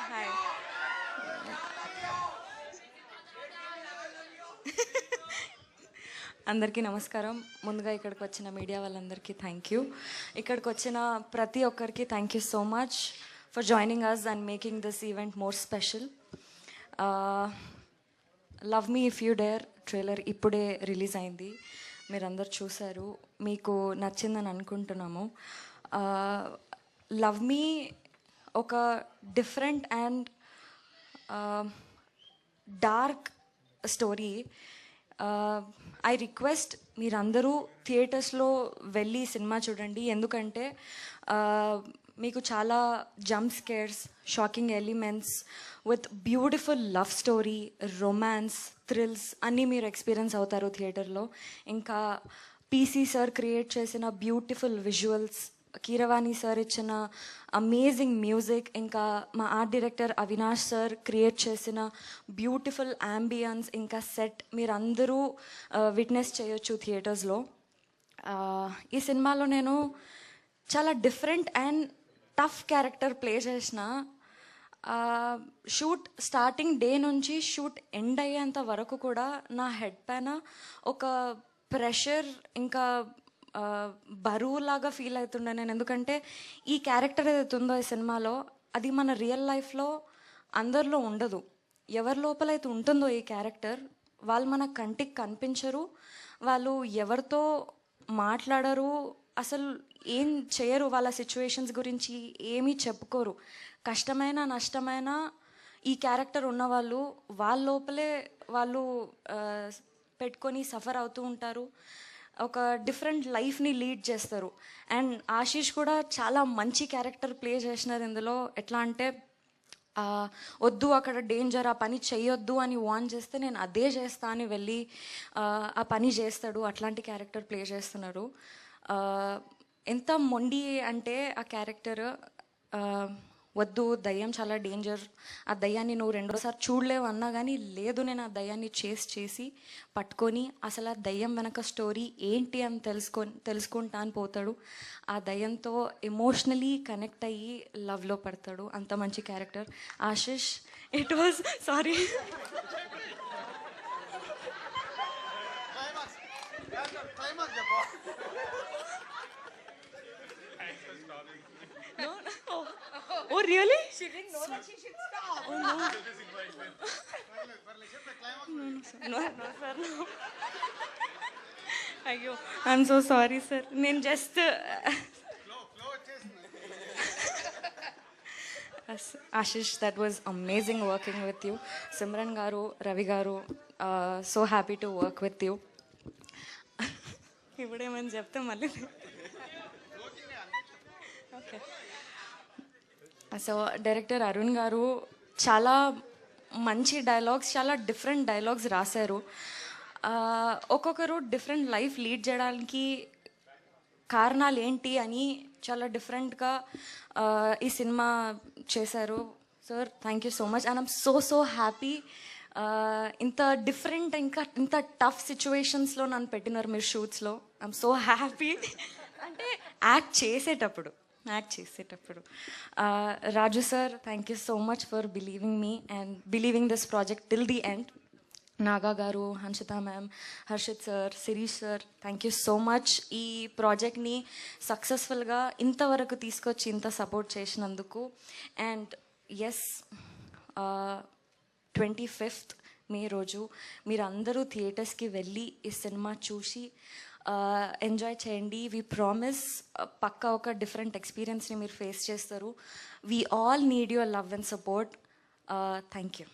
Hi. అందరికీ నమస్కారం. ముందుగా ఇక్కడికి వచ్చిన మీడియా వాళ్ళందరికీ థ్యాంక్ యూ. ఇక్కడికి వచ్చిన ప్రతి ఒక్కరికి thank you so much for joining us and making this event more special. Love me if you dare trailer ఇప్పుడే రిలీజ్ అయింది. మీరందరు చూశారు, మీకు నచ్చిందని అనుకుంటున్నాము. లవ్ మీ ఒక different and dark story. I request మీరందరూ థియేటర్స్లో వెళ్ళి సినిమా చూడండి, ఎందుకంటే మీకు చాలా jump scares, shocking elements with beautiful love story, romance, thrills అన్నీ మీరు ఎక్స్పీరియన్స్ అవుతారు థియేటర్లో. ఇంకా పీసీ సార్ క్రియేట్ చేసిన బ్యూటిఫుల్ విజువల్స్, కీరవాణి సార్ ఇచ్చిన అమేజింగ్ మ్యూజిక్, ఇంకా మా art director Avinash sir create చేసిన బ్యూటిఫుల్ యాంబియన్స్, ఇంకా సెట్ మీరందరూ విట్నెస్ చేయొచ్చు థియేటర్స్లో. ఈ సినిమాలో నేను చాలా different and tough character play చేసిన. షూట్ స్టార్టింగ్ డే నుంచి షూట్ ఎండ్ అయ్యేంత వరకు కూడా నా హెడ్ పైన ఒక ప్రెషర్, ఇంకా బరువులాగా ఫీల్ అవుతుండే నేను. ఎందుకంటే ఈ క్యారెక్టర్ ఏదైతే ఉందో ఈ సినిమాలో, అది మన రియల్ లైఫ్లో అందరిలో ఉండదు. ఎవరి లోపలైతే ఉంటుందో ఈ క్యారెక్టర్, వాళ్ళు మన కంటికి కనిపించరు, వాళ్ళు ఎవరితో మాట్లాడరు, అసలు ఏం చేయరు, వాళ్ళ సిచ్యువేషన్స్ గురించి ఏమీ చెప్పుకోరు. కష్టమైన నష్టమైన ఈ క్యారెక్టర్ ఉన్నవాళ్ళు వాళ్ళ లోపలే వాళ్ళు పెట్టుకొని సఫర్ అవుతూ ఉంటారు, ఒక డిఫరెంట్ లైఫ్ని లీడ్ చేస్తారు. అండ్ ఆశీష్ కూడా చాలా మంచి క్యారెక్టర్ ప్లే చేసినారు ఇందులో. ఎట్లా అంటే వద్దు అక్కడ డేంజర్, ఆ పని చెయ్యొద్దు అని వార్న్ చేస్తే నేను అదే చేస్తా అని వెళ్ళి ఆ పని చేస్తాడు. అట్లాంటి క్యారెక్టర్ ప్లే చేస్తున్నారు. ఎంత మొండి అంటే ఆ క్యారెక్టర్, వద్దు దయ్యం చాలా డేంజర్, ఆ దయ్యాన్ని నువ్వు రెండోసారి చూడలేవు అన్నా కానీ లేదు, నేను ఆ దయ్యాన్ని చేసి పట్టుకొని అసలు ఆ దయ్యం వెనక స్టోరీ ఏంటి అని తెలుసుకుంటా అని పోతాడు. ఆ దయ్యంతో ఎమోషనలీ కనెక్ట్ అయ్యి లవ్లో పడతాడు. అంత మంచి character Ashish. It was sorry No, no. Oh, really? She didn't know that she should stop. Oh, no. No, no, sir, no. అయ్యో, ఐఎమ్ సో సారీ సార్. నేను just Ashish, that was amazing working with you. Simran garu, Ravi garu, so happy to work with you. ఇప్పుడేమని చెప్తే మళ్ళీ okay. So director Arun గారు చాలా మంచి dialogues, చాలా different dialogues రాశారు. ఒక్కొక్కరు డిఫరెంట్ లైఫ్ లీడ్ చేయడానికి కారణాలు ఏంటి అని చాలా డిఫరెంట్గా ఈ సినిమా చేశారు. Sir thank you so much. And I'm so happy. ఇంత డిఫరెంట్, ఇంకా ఇంత టఫ్ సిచ్యువేషన్స్లో నన్ను పెట్టినారు మీరు షూట్స్లో. I'm so happy. అంటే యాక్ట్ చేసేటప్పుడు Raju sir, thank you so much for believing me and believing this project till the end. Naga garu, Hanshita ma'am, Harshit sir, Shirish sir, thank you so much ఈ ప్రాజెక్ట్ని సక్సెస్ఫుల్గా ఇంతవరకు తీసుకొచ్చి ఇంత సపోర్ట్ చేసినందుకు. అండ్ ఎస్, 25th మే రోజు మీరందరూ థియేటర్స్కి వెళ్ళి ఈ సినిమా చూసి ఎంజాయ్ చేయండి. వీ ప్రామిస్ పక్కా ఒక డిఫరెంట్ ఎక్స్పీరియన్స్ని మీరు ఫేస్ చేస్తారు. We all need your love and support. Thank you.